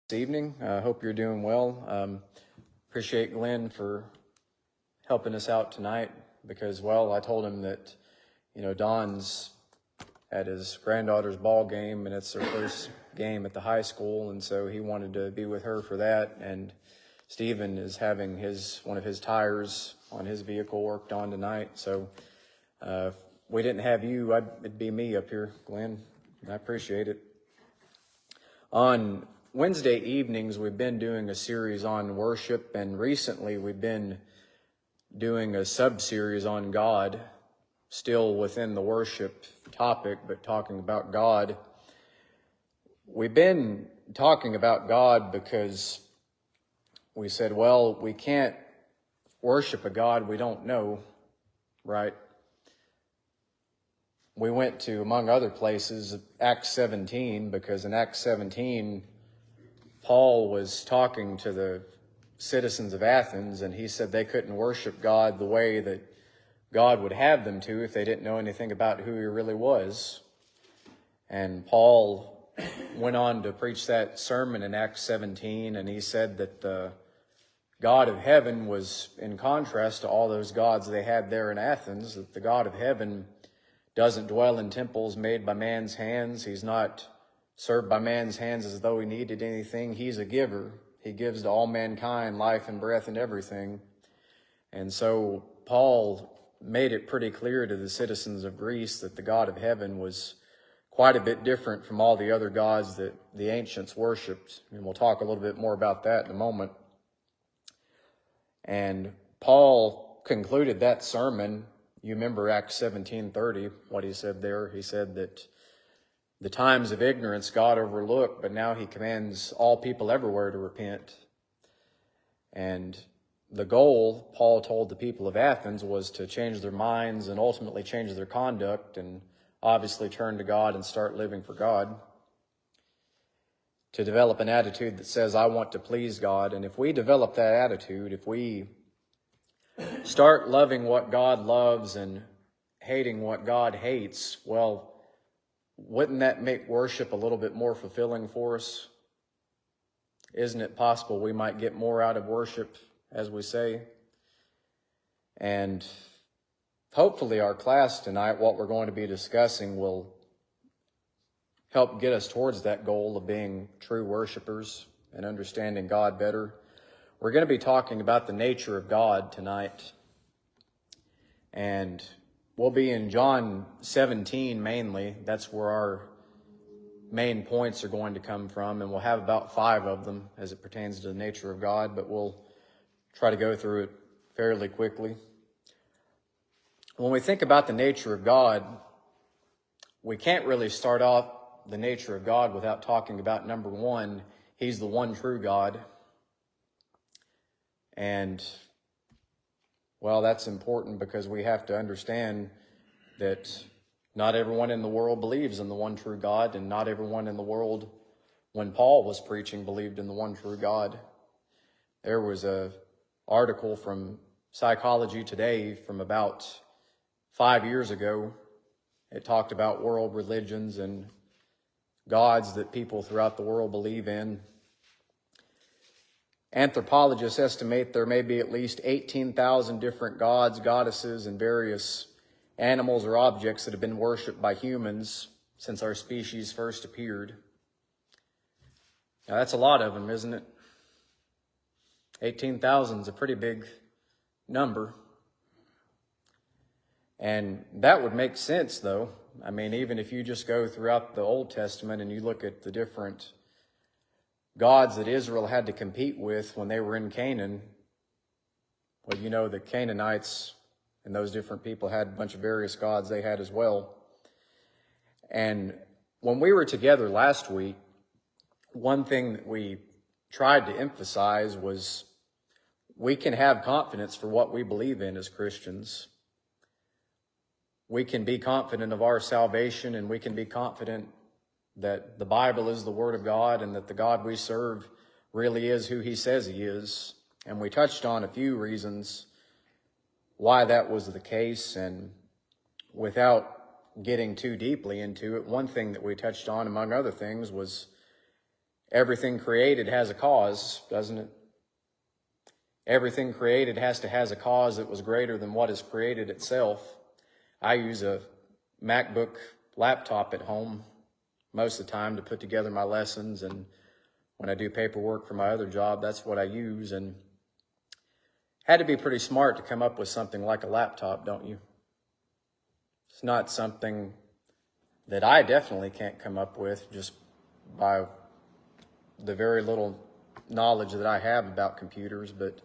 This evening. I hope you're doing well. Appreciate Glenn for helping us out tonight because, well, I told him that, Don's at his granddaughter's ball game and it's their first game at the high school, and so he wanted to be with her for that. And Stephen is having one of his tires on his vehicle worked on tonight. So if we didn't have you, it'd be me up here, Glenn. I appreciate it. On Wednesday evenings, we've been doing a series on worship, and recently we've been doing a sub-series on God, still within the worship topic, but talking about God. We've been talking about God because we said, well, we can't worship a God we don't know, right? We went to, among other places, Acts 17, because in Acts 17, Paul was talking to the citizens of Athens, and he said they couldn't worship God the way that God would have them to if they didn't know anything about who he really was. And Paul went on to preach that sermon in Acts 17, and he said that the God of heaven was in contrast to all those gods they had there in Athens, that the God of heaven doesn't dwell in temples made by man's hands. He's not served by man's hands as though he needed anything. He's a giver. He gives to all mankind life and breath and everything. And so Paul made it pretty clear to the citizens of Greece that the God of heaven was quite a bit different from all the other gods that the ancients worshipped. And we'll talk a little bit more about that in a moment. And Paul concluded that sermon. You remember Acts 17:30, what he said there. He said that the times of ignorance God overlooked, but now he commands all people everywhere to repent. And the goal, Paul told the people of Athens, was to change their minds and ultimately change their conduct and obviously turn to God and start living for God. To develop an attitude that says, I want to please God. And if we develop that attitude, if we start loving what God loves and hating what God hates, well, wouldn't that make worship a little bit more fulfilling for us? Isn't it possible we might get more out of worship, as we say? And hopefully our class tonight, what we're going to be discussing, will help get us towards that goal of being true worshipers and understanding God better. We're going to be talking about the nature of God tonight. And we'll be in John 17 mainly. That's where our main points are going to come from. And we'll have about 5 of them as it pertains to the nature of God. But we'll try to go through it fairly quickly. When we think about the nature of God, we can't really start off the nature of God without talking about, number one, he's the one true God. And, well, that's important because we have to understand that not everyone in the world believes in the one true God, and not everyone in the world, when Paul was preaching, believed in the one true God. There was an article from Psychology Today from about 5 years ago. It talked about world religions and gods that people throughout the world believe in. Anthropologists estimate there may be at least 18,000 different gods, goddesses, and various animals or objects that have been worshipped by humans since our species first appeared. Now, that's a lot of them, isn't it? 18,000 is a pretty big number. And that would make sense, though. I mean, even if you just go throughout the Old Testament and you look at the different gods that Israel had to compete with when they were in Canaan, well, you know, the Canaanites and those different people had a bunch of various gods they had as well. And when we were together last week, one thing that we tried to emphasize was we can have confidence for what we believe in as Christians. We can be confident of our salvation, and we can be confident that the Bible is the Word of God and that the God we serve really is who he says he is. And we touched on a few reasons why that was the case. And without getting too deeply into it, one thing that we touched on, among other things, was Everything created has a cause, doesn't it? Everything created has a cause that was greater than what is created itself. I use a MacBook laptop at home most of the time to put together my lessons, and when I do paperwork for my other job, that's what I use. And had to be pretty smart to come up with something like a laptop, don't you? It's not something that I definitely can't come up with just by the very little knowledge that I have about computers, but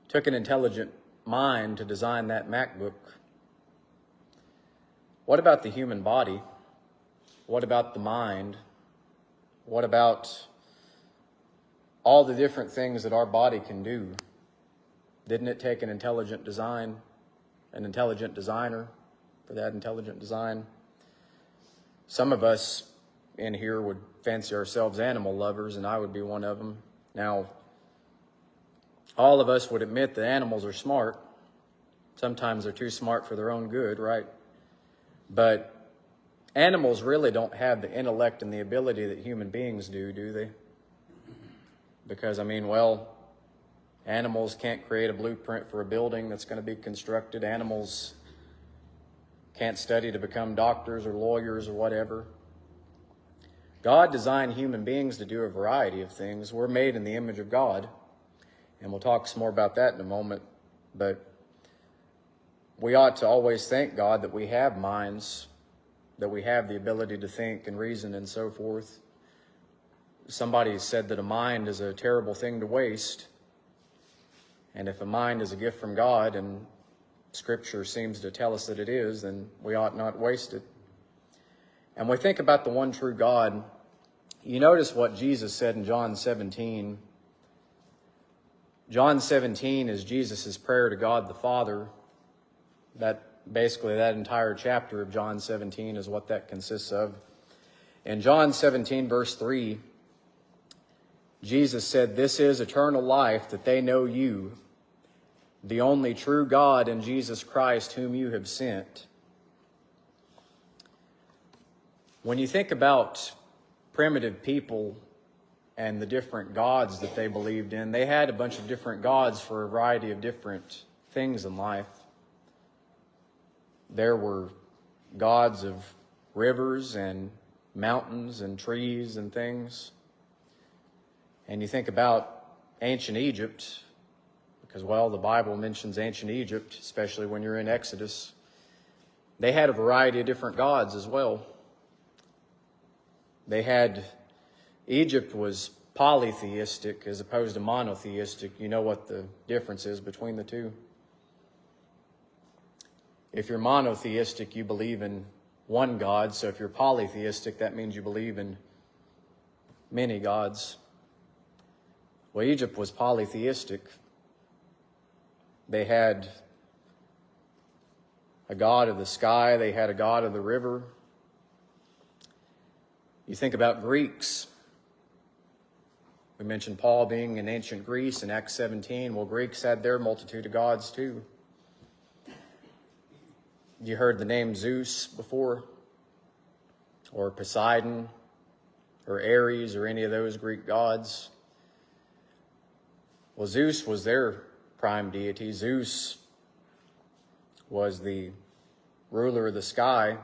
took an intelligent mind to design that MacBook. What about the human body? What about the mind? What about all the different things that our body can do? Didn't it take an intelligent design, an intelligent designer for that intelligent design? Some of us in here would fancy ourselves animal lovers, and I would be one of them. Now, all of us would admit that animals are smart. Sometimes they're too smart for their own good, right? But animals really don't have the intellect and the ability that human beings do they? Because, animals can't create a blueprint for a building that's going to be constructed. Animals can't study to become doctors or lawyers or whatever. God designed human beings to do a variety of things. We're made in the image of God, and we'll talk some more about that in a moment. But we ought to always thank God that we have minds, that we have the ability to think and reason and so forth. Somebody said that a mind is a terrible thing to waste. And if a mind is a gift from God, and Scripture seems to tell us that it is, then we ought not waste it. And we think about the one true God. You notice what Jesus said in John 17. John 17 is Jesus' prayer to God the Father. That entire chapter of John 17 is what that consists of. In John 17, verse 3, Jesus said, "This is eternal life, that they know you, the only true God, and Jesus Christ, whom you have sent." When you think about primitive people and the different gods that they believed in, they had a bunch of different gods for a variety of different things in life. There were gods of rivers and mountains and trees and things. And you think about ancient Egypt, because, the Bible mentions ancient Egypt, especially when you're in Exodus. They had a variety of different gods as well. Egypt was polytheistic as opposed to monotheistic. You know what the difference is between the two. If you're monotheistic, you believe in one God. So if you're polytheistic, that means you believe in many gods. Well, Egypt was polytheistic. They had a god of the sky. They had a god of the river. You think about Greeks. We mentioned Paul being in ancient Greece in Acts 17. Well, Greeks had their multitude of gods too. You heard the name Zeus before? Or Poseidon? Or Ares? Or any of those Greek gods? Well, Zeus was their prime deity. Zeus was the ruler of the sky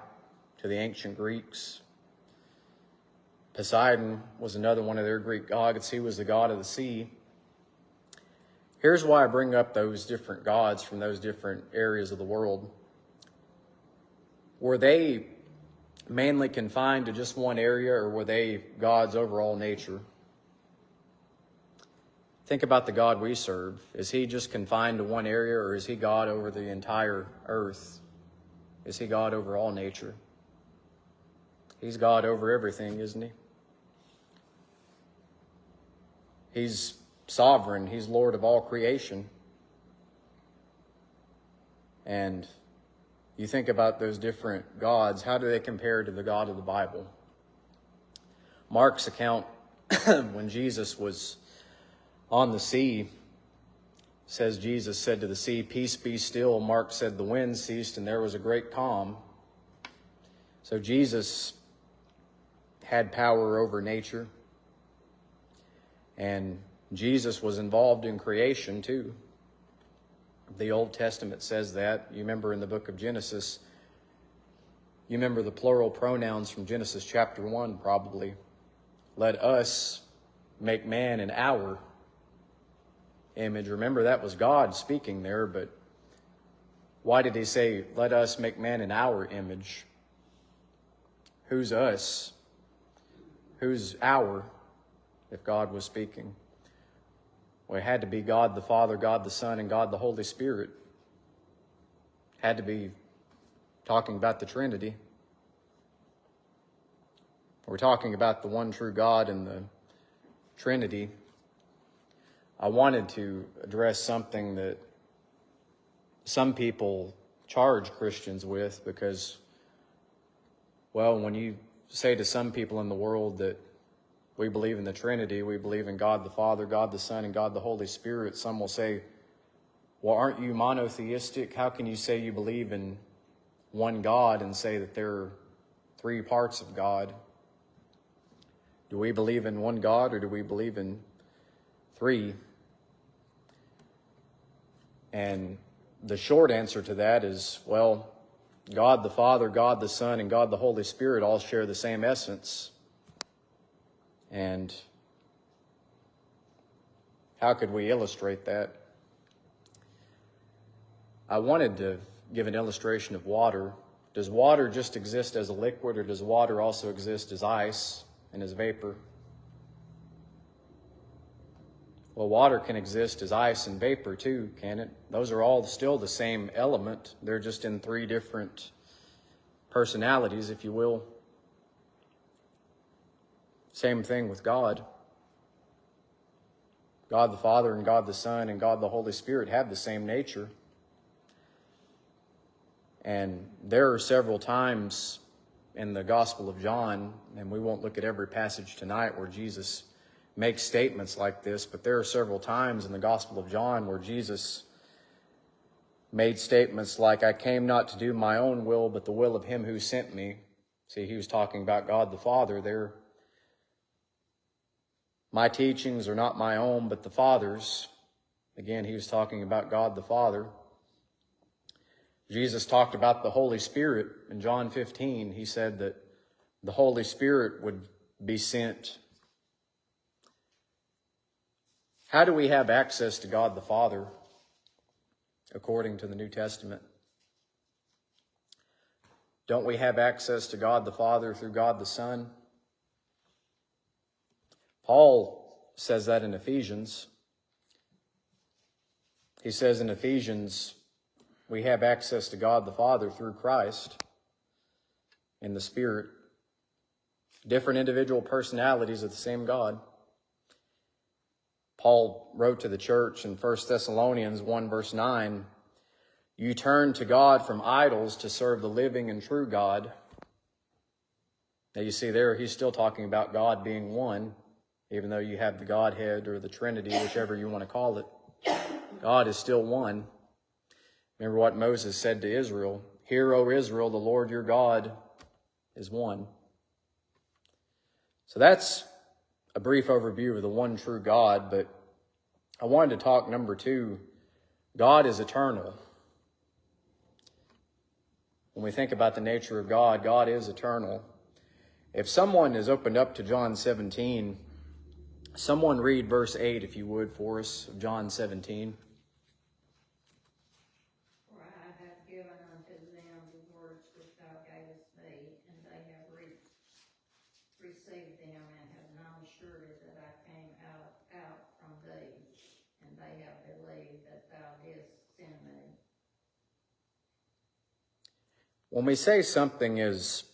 to the ancient Greeks. Poseidon was another one of their Greek gods. He was the god of the sea. Here's why I bring up those different gods from those different areas of the world. Were they mainly confined to just one area, or were they gods over all nature? Think about the God we serve. Is he just confined to one area, or is he God over the entire earth? Is he God over all nature? He's God over everything, isn't he? He's sovereign. He's Lord of all creation. And you think about those different gods, how do they compare to the God of the Bible? Mark's account, when Jesus was on the sea, says Jesus said to the sea, "Peace, be still." Mark said the wind ceased and there was a great calm. So Jesus had power over nature. And Jesus was involved in creation too. The Old Testament says that. You remember in the book of Genesis, you remember the plural pronouns from Genesis chapter 1 probably. Let us make man in our image. Remember, that was God speaking there, but why did he say, let us make man in our image? Who's us? Who's our, if God was speaking? Well, it had to be God the Father, God the Son, and God the Holy Spirit. Had to be talking about the Trinity. We're talking about the one true God and the Trinity. I wanted to address something that some people charge Christians with because, well, when you say to some people in the world that we believe in the Trinity, we believe in God the Father, God the Son, and God the Holy Spirit, some will say, well, aren't you monotheistic? How can you say you believe in one God and say that there are three parts of God? Do we believe in one God or do we believe in three? And the short answer to that is, well, God the Father, God the Son, and God the Holy Spirit all share the same essence. And how could we illustrate that? I wanted to give an illustration of water. Does water just exist as a liquid, or does water also exist as ice and as vapor? Well, water can exist as ice and vapor too, can it? Those are all still the same element. They're just in three different personalities, if you will. Same thing with God. God the Father and God the Son and God the Holy Spirit have the same nature. And there are several times in the Gospel of John, and we won't look at every passage tonight where Jesus makes statements like this, but there are several times in the Gospel of John where Jesus made statements like, I came not to do my own will, but the will of him who sent me. See, he was talking about God the Father there. My teachings are not my own, but the Father's. Again, he was talking about God the Father. Jesus talked about the Holy Spirit in John 15. He said that the Holy Spirit would be sent. How do we have access to God the Father according to the New Testament? Don't we have access to God the Father through God the Son? Paul says that in Ephesians. He says in Ephesians, we have access to God the Father through Christ in the Spirit. Different individual personalities of the same God. Paul wrote to the church in 1 Thessalonians 1 verse 9, you turn to God from idols to serve the living and true God. Now you see there, he's still talking about God being one, even though you have the Godhead or the Trinity, whichever you want to call it. God is still one. Remember what Moses said to Israel, hear, O Israel, the Lord your God is one. So that's a brief overview of the one true God, but I wanted to talk number two, God is eternal. When we think about the nature of God, God is eternal. If someone is opened up to John 17, someone read verse 8, if you would, for us, of John 17. For I have given unto them the words which thou gavest me, and they have received them, and have known surely that I came out from thee, and they have believed that thou didst send me. When we say something is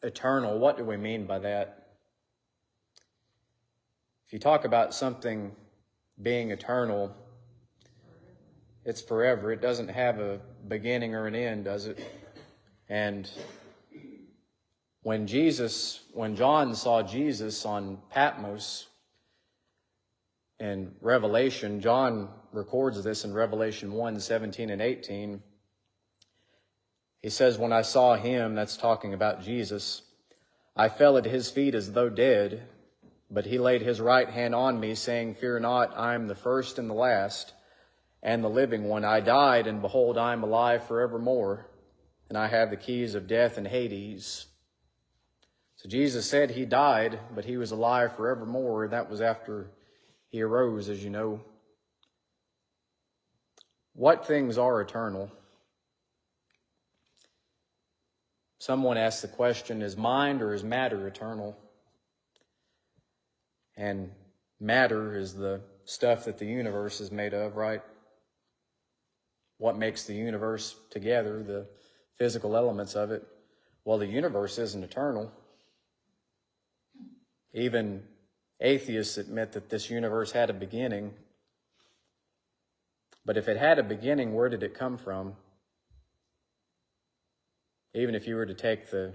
eternal, what do we mean by that? If you talk about something being eternal, it's forever. It doesn't have a beginning or an end, does it? And when John saw Jesus on Patmos in Revelation, John records this in Revelation 1, 17 and 18. He says, when I saw him, that's talking about Jesus, I fell at his feet as though dead. But he laid his right hand on me, saying, Fear not, I am the first and the last, and the living one. I died, and behold, I am alive forevermore, and I have the keys of death and Hades. So Jesus said he died, but he was alive forevermore. That was after he arose, as you know. What things are eternal? Someone asked the question, is mind or is matter eternal? And matter is the stuff that the universe is made of, right? What makes the universe together, the physical elements of it. Well, the universe isn't eternal. Even atheists admit that this universe had a beginning. But if it had a beginning, where did it come from? Even if you were to take the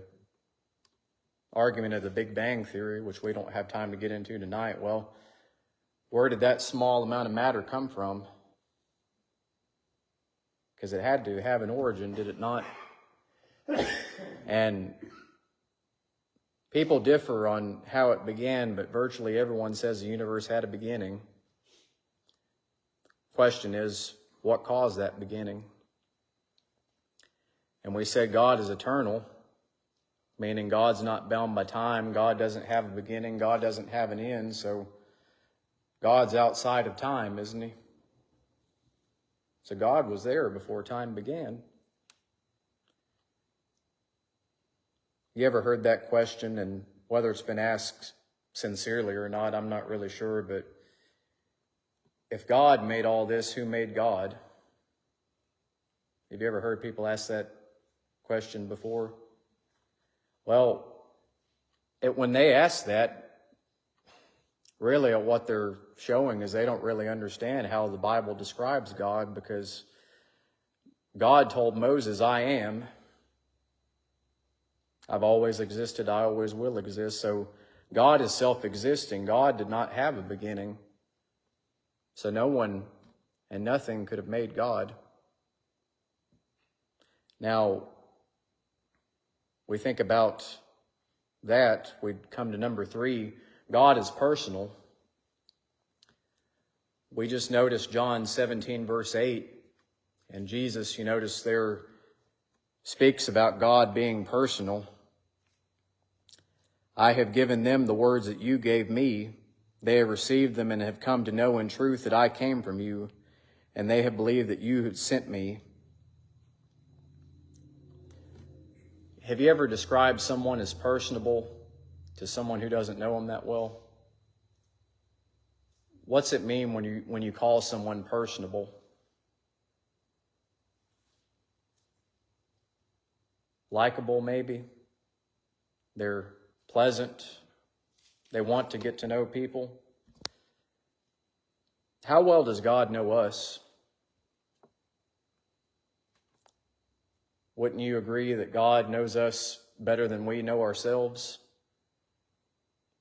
argument of the Big Bang Theory, which we don't have time to get into tonight, well, where did that small amount of matter come from? Because it had to have an origin, did it not? And people differ on how it began, but virtually everyone says the universe had a beginning. Question is, what caused that beginning? And we said God is eternal, meaning God's not bound by time. God doesn't have a beginning. God doesn't have an end. So God's outside of time, isn't he? So God was there before time began. You ever heard that question? And whether it's been asked sincerely or not, I'm not really sure. But if God made all this, who made God? Have you ever heard people ask that question before? Well, when they ask that, really what they're showing is they don't really understand how the Bible describes God, because God told Moses, I am. I've always existed, I always will exist. So God is self-existing. God did not have a beginning. So no one and nothing could have made God. Now, we think about that, we'd come to number 3. God is personal. We just noticed John 17, verse 8. And Jesus, you notice there, speaks about God being personal. I have given them the words that you gave me. They have received them and have come to know in truth that I came from you, and they have believed that you had sent me. Have you ever described someone as personable to someone who doesn't know them that well? What's it mean when you call someone personable? Likeable, maybe. They're pleasant. They want to get to know people. How well does God know us? Wouldn't you agree that God knows us better than we know ourselves?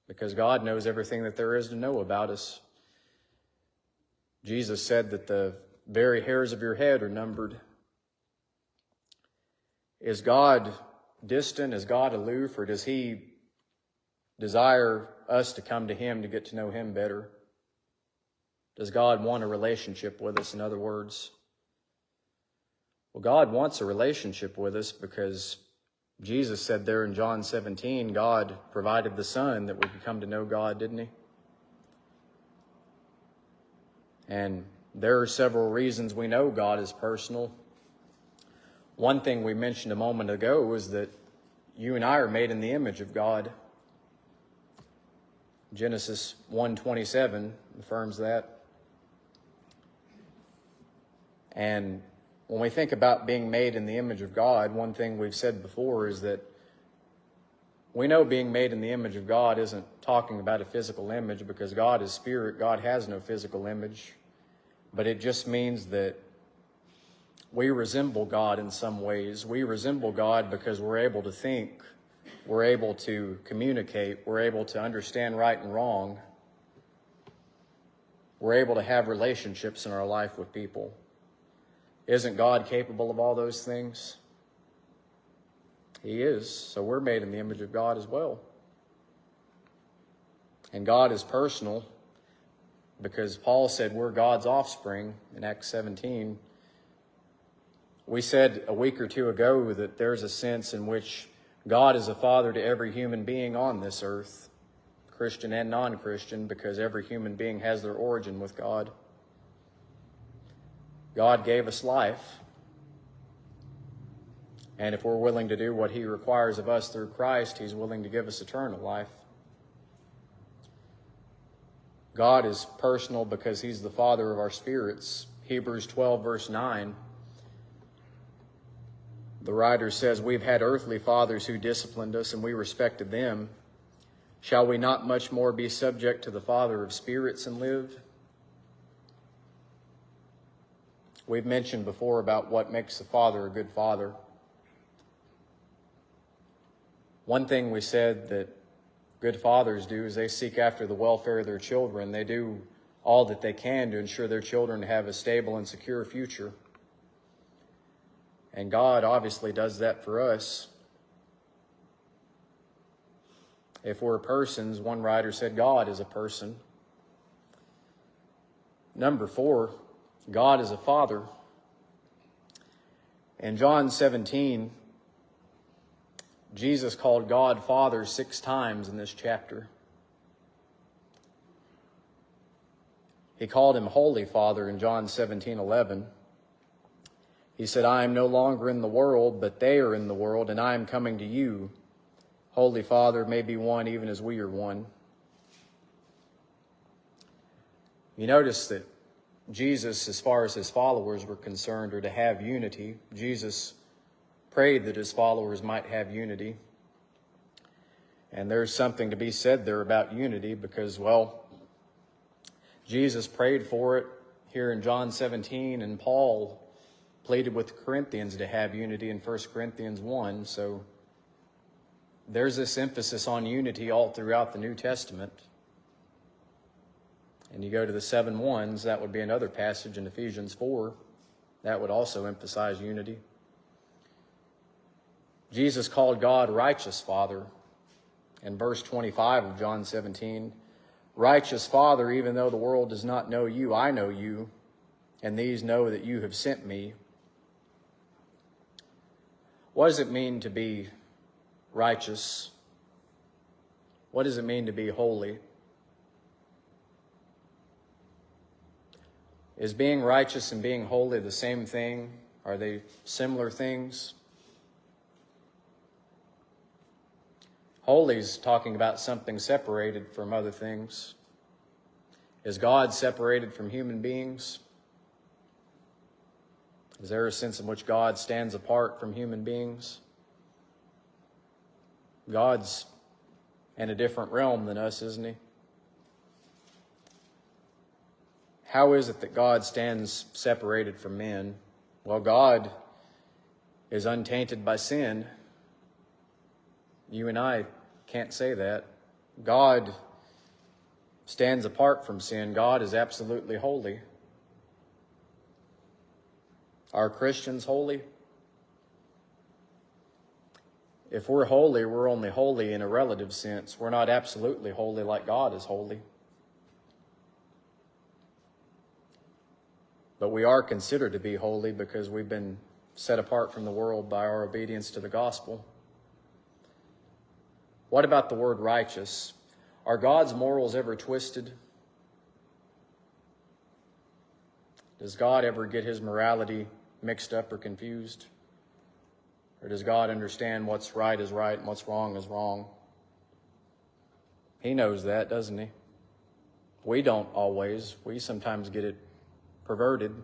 Because God knows everything that there is to know about us. Jesus said that the very hairs of your head are numbered. Is God distant? Is God aloof? Or does he desire us to come to him to get to know him better? Does God want a relationship with us, in other words? Well, God wants a relationship with us because Jesus said there in John 17, God provided the Son that we could come to know God, didn't he? And there are several reasons we know God is personal. One thing we mentioned a moment ago was that you and I are made in the image of God. Genesis 1:27 affirms that. And when we think about being made in the image of God, one thing we've said before is that we know being made in the image of God isn't talking about a physical image, because God is spirit. God has no physical image. But it just means that we resemble God in some ways. We resemble God because we're able to think, we're able to communicate, we're able to understand right and wrong. We're able to have relationships in our life with people. Isn't God capable of all those things? He is. So we're made in the image of God as well. And God is personal because Paul said we're God's offspring in Acts 17. We said a week or two ago that there's a sense in which God is a father to every human being on this earth, Christian and non-Christian, because every human being has their origin with God. God gave us life. And if we're willing to do what he requires of us through Christ, he's willing to give us eternal life. God is personal because he's the Father of our spirits. Hebrews 12, verse 9. The writer says, we've had earthly fathers who disciplined us, and we respected them. Shall we not much more be subject to the Father of spirits and live? We've mentioned before about what makes a father a good father. One thing we said that good fathers do is they seek after the welfare of their children. They do all that they can to ensure their children have a stable and secure future. And God obviously does that for us. If we're persons, one writer said God is a person. Number 4, God is a father. In John 17, Jesus called God Father 6 times in this chapter. He called him Holy Father in John 17:11. He said, I am no longer in the world, but they are in the world, and I am coming to you. Holy Father, may be one even as we are one. You notice that Jesus, as far as his followers were concerned, are to have unity. Jesus prayed that his followers might have unity. And there's something to be said there about unity because, well, Jesus prayed for it here in John 17, and Paul pleaded with the Corinthians to have unity in 1 Corinthians 1. So there's this emphasis on unity all throughout the New Testament. And you go to the 7 ones, that would be another passage in Ephesians 4. That would also emphasize unity. Jesus called God righteous Father in verse 25 of John 17. Righteous Father, even though the world does not know you, I know you, and these know that you have sent me. What does it mean to be righteous? What does it mean to be holy? Is being righteous and being holy the same thing? Are they similar things? Holy is talking about something separated from other things. Is God separated from human beings? Is there a sense in which God stands apart from human beings? God's in a different realm than us, isn't he? How is it that God stands separated from men? Well, God is untainted by sin. You and I can't say that. God stands apart from sin. God is absolutely holy. Are Christians holy? If we're holy, we're only holy in a relative sense. We're not absolutely holy like God is holy. But we are considered to be holy because we've been set apart from the world by our obedience to the gospel. What about the word righteous? Are God's morals ever twisted? Does God ever get his morality mixed up or confused? Or does God understand what's right is right and what's wrong is wrong? He knows that, doesn't he? We don't always. We sometimes get it perverted.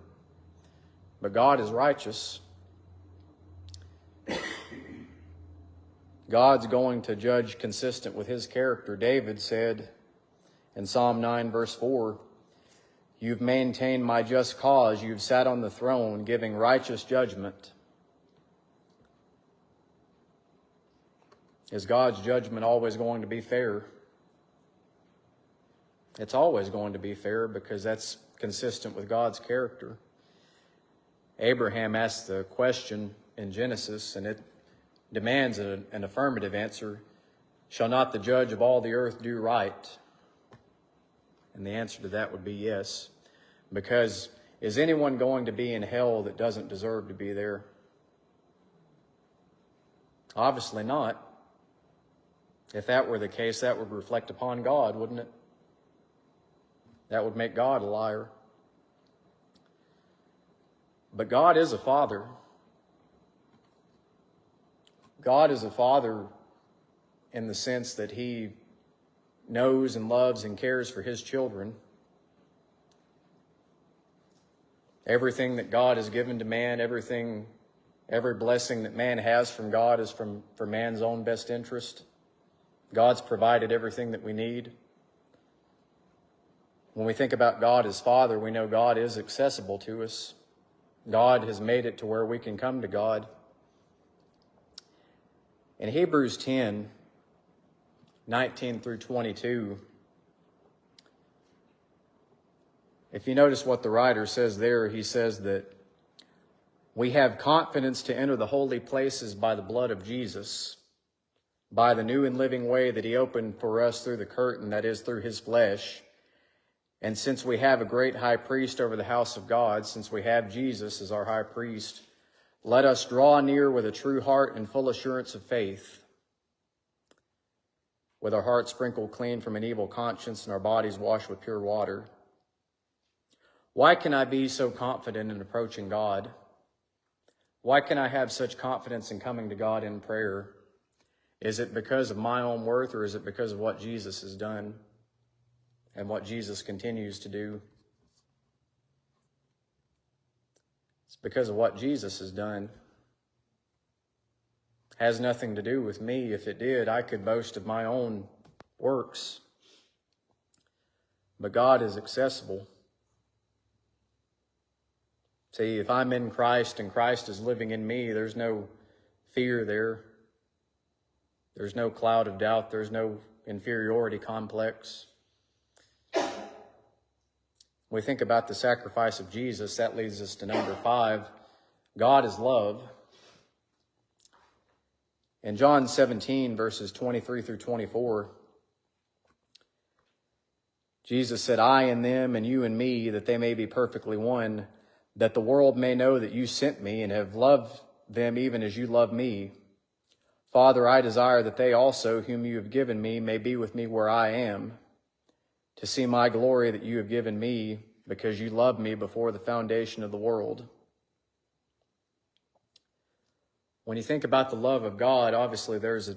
But God is righteous. God's going to judge consistent with his character. David said in Psalm 9, verse 4, you've maintained my just cause. You've sat on the throne giving righteous judgment. Is God's judgment always going to be fair? It's always going to be fair because that's consistent with God's character. Abraham asked the question in Genesis, and it demands an affirmative answer. Shall not the judge of all the earth do right? And the answer to that would be yes. Because is anyone going to be in hell that doesn't deserve to be there? Obviously not. If that were the case, that would reflect upon God, wouldn't it? That would make God a liar. But God is a father. God is a father in the sense that he knows and loves and cares for his children. Everything that God has given to man, every blessing that man has from God is for man's own best interest. God's provided everything that we need. When we think about God as Father, we know God is accessible to us. God has made it to where we can come to God. In Hebrews 10, 19 through 22, if you notice what the writer says there, he says that we have confidence to enter the holy places by the blood of Jesus, by the new and living way that he opened for us through the curtain, that is, through his flesh. And since we have a great high priest over the house of God, since we have Jesus as our high priest, let us draw near with a true heart and full assurance of faith, with our hearts sprinkled clean from an evil conscience and our bodies washed with pure water. Why can I be so confident in approaching God? Why can I have such confidence in coming to God in prayer? Is it because of my own worth, or is it because of what Jesus has done and what Jesus continues to do? It's because of what Jesus has done. It has nothing to do with me. If it did, I could boast of my own works. But God is accessible. See, if I'm in Christ and Christ is living in me, there's no fear there. There's no cloud of doubt. There's no inferiority complex. We think about the sacrifice of Jesus. That leads us to number 5. God is love. In John 17, verses 23 through 24, Jesus said, I in them and you in me, that they may be perfectly one, that the world may know that you sent me and have loved them even as you love me. Father, I desire that they also, whom you have given me, may be with me where I am, to see my glory that you have given me, because you loved me before the foundation of the world. When you think about the love of God, obviously there's a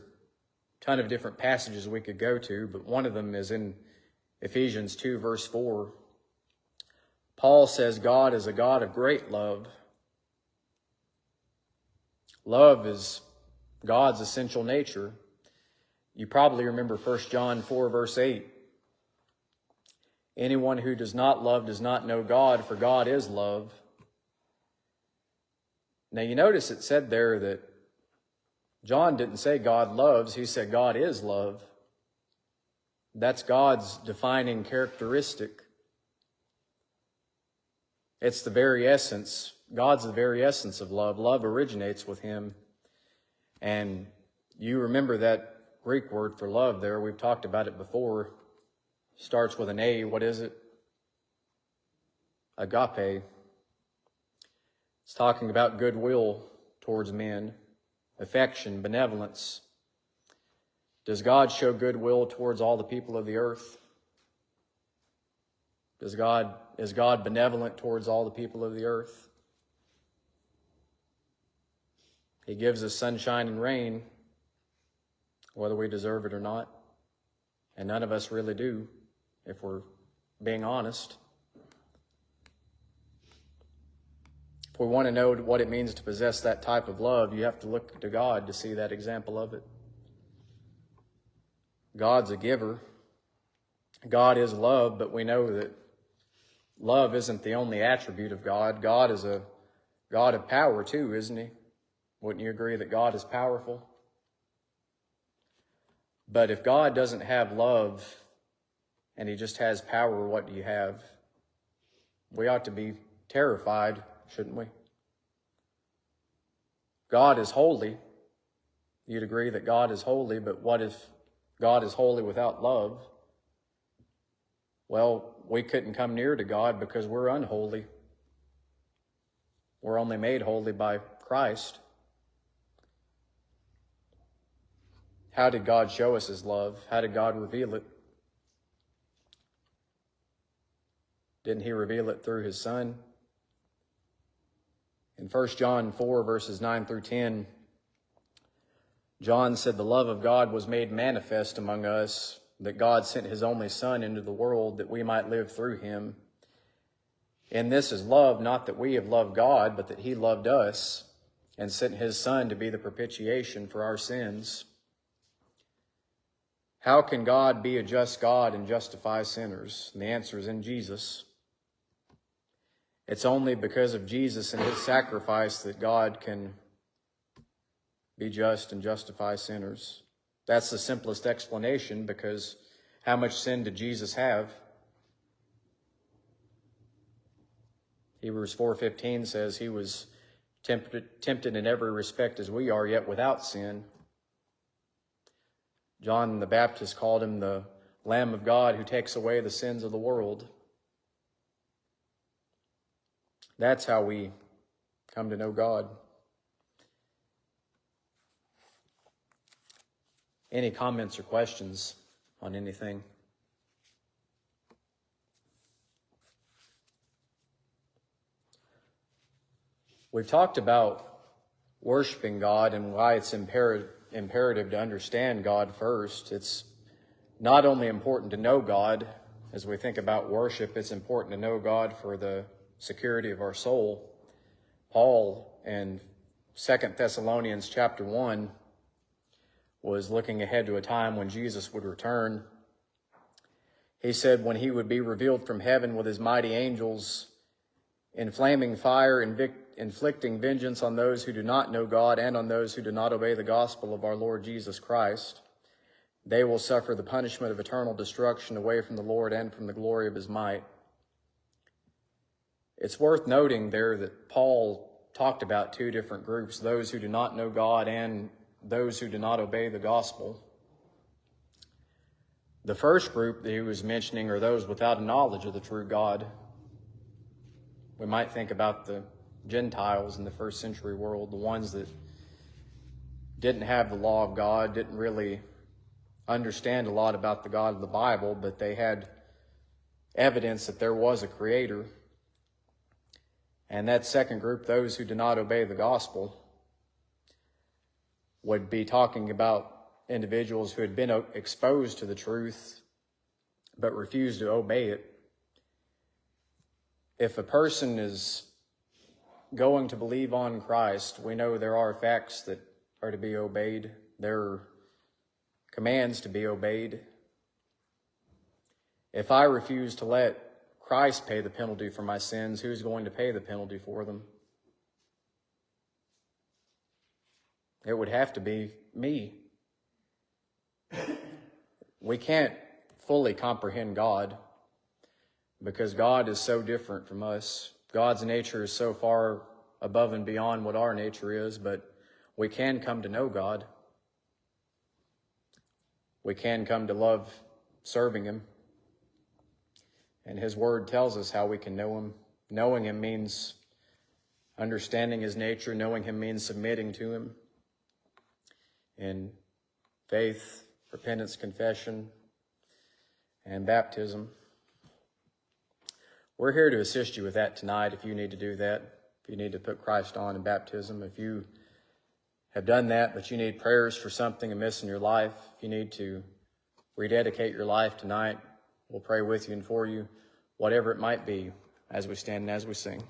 ton of different passages we could go to, but one of them is in Ephesians 2, verse 4. Paul says God is a God of great love. Love is God's essential nature. You probably remember 1 John 4, verse 8. Anyone who does not love does not know God, for God is love. Now you notice it said there that John didn't say God loves, he said God is love. That's God's defining characteristic. It's the very essence. God's the very essence of love. Love originates with him. And you remember that Greek word for love there. We've talked about it before. Starts with an A. What is it? Agape. It's talking about goodwill towards men, affection, benevolence. Does God show goodwill towards all the people of the earth? Is God benevolent towards all the people of the earth? He gives us sunshine and rain, whether we deserve it or not. And none of us really do, if we're being honest. If we want to know what it means to possess that type of love, you have to look to God to see that example of it. God's a giver. God is love, but we know that love isn't the only attribute of God. God is a God of power too, isn't he? Wouldn't you agree that God is powerful? But if God doesn't have love and he just has power, what do you have? We ought to be terrified, shouldn't we? God is holy. You'd agree that God is holy, but what if God is holy without love? Well, we couldn't come near to God because we're unholy. We're only made holy by Christ. How did God show us his love? How did God reveal it? Didn't he reveal it through his Son? In 1 John 4, verses 9 through 10, John said, "The love of God was made manifest among us, that God sent his only Son into the world that we might live through him. In this is love, not that we have loved God, but that he loved us and sent his Son to be the propitiation for our sins." How can God be a just God and justify sinners? And the answer is in Jesus. It's only because of Jesus and his sacrifice that God can be just and justify sinners. That's the simplest explanation, because how much sin did Jesus have? Hebrews 4:15 says he was tempted in every respect as we are, yet without sin. John the Baptist called him the Lamb of God who takes away the sins of the world. That's how we come to know God. Any comments or questions on anything? We've talked about worshiping God and why it's imperative to understand God first. It's not only important to know God. As we think about worship, it's important to know God for the security of our soul. Paul in 2 Thessalonians chapter 1 was looking ahead to a time when Jesus would return. He said when he would be revealed from heaven with his mighty angels in flaming fire, inflicting vengeance on those who do not know God and on those who do not obey the gospel of our Lord Jesus Christ. They will suffer the punishment of eternal destruction away from the Lord and from the glory of his might. It's worth noting there that Paul talked about two different groups, those who do not know God and those who do not obey the gospel. The first group that he was mentioning are those without a knowledge of the true God. We might think about the Gentiles in the first century world, the ones that didn't have the law of God, didn't really understand a lot about the God of the Bible, but they had evidence that there was a creator. And that second group, those who do not obey the gospel, would be talking about individuals who had been exposed to the truth but refused to obey it. If a person is going to believe on Christ, we know there are facts that are to be obeyed. There are commands to be obeyed. If I refuse to let Christ pay the penalty for my sins, who's going to pay the penalty for them? It would have to be me. We can't fully comprehend God because God is so different from us. God's nature is so far above and beyond what our nature is, but we can come to know God. We can come to love serving him. And his word tells us how we can know him. Knowing him means understanding his nature. Knowing him means submitting to him in faith, repentance, confession, and baptism. We're here to assist you with that tonight if you need to do that. If you need to put Christ on in baptism. If you have done that, but you need prayers for something amiss in your life, if you need to rededicate your life tonight, we'll pray with you and for you, whatever it might be, as we stand and as we sing.